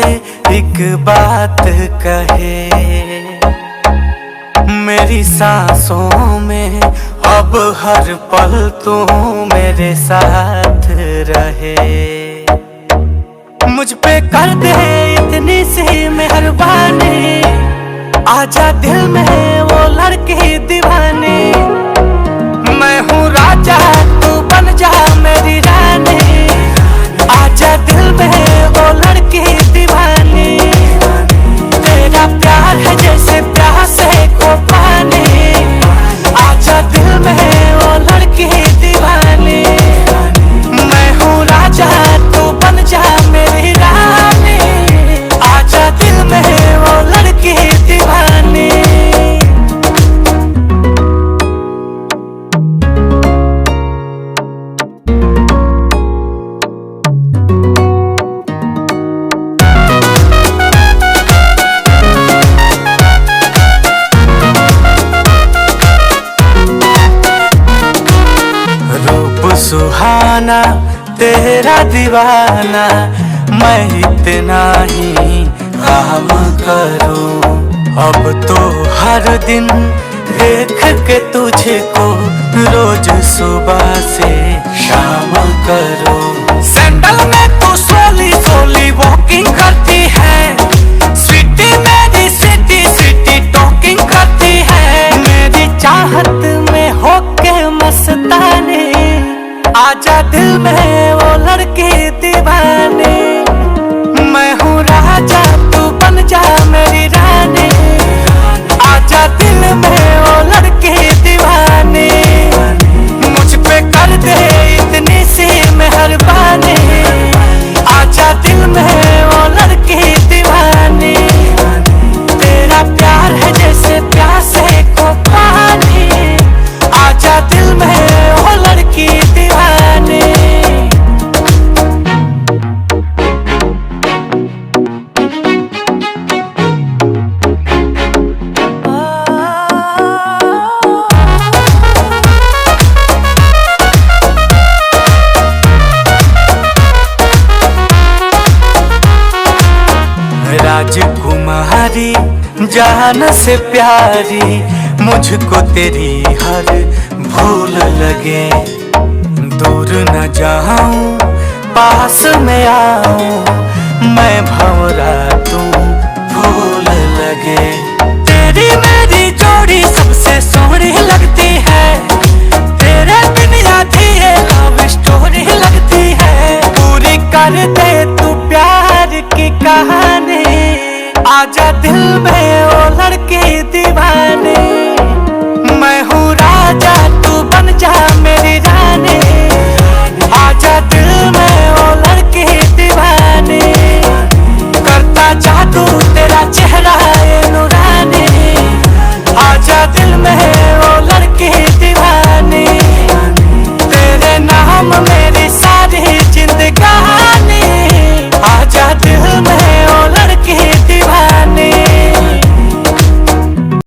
एक बात कहे। मेरी सांसों में अब हर पल तू मेरे साथ रहे। मुझ पे कर दे इतनी सी मेहरबानी, आजा दिल में वो लड़की दीवानी। मैं हूँ राजा तू बन जा मेरी रानी, आजा दिल में वो लड़की दीवानी। तेरा प्यार है जैसे प्यासे को पानी, आजा दिल में वो लड़की दीवानी। मैं हूँ राजा तू बन जा मेरी रानी, आजा दिल में वो लड़की दीवानी। सुहाना तेरा दीवाना, मैं इतना ही काम करूं। अब तो हर दिन देख के तुझको रोज सुबह से शाम करूं। सैंडल में तू सोली सोली वॉकिंग करती है, स्वीटी मेरी सिटी सिटी टॉकिंग करती है। मेरी चाहत में होके मस्तानी, आजा दिल में वो लड़की दीवानी। मैं हूँ राजा तू बन जा मेरी रानी, आजा दिल में वो लड़की दीवानी। मुझ पे कर दे इतनी सी मेहरबानी, आजा दिल में वो लड़की दीवानी। तेरा प्यार है जैसे प्यासे को पानी, आजा दिल में वो लड़की दीवानी। राजकुमारी जान से प्यारी, मुझको तेरी हर भूल लगे। दूर न जाऊं पास में आऊं, मैं भंवरा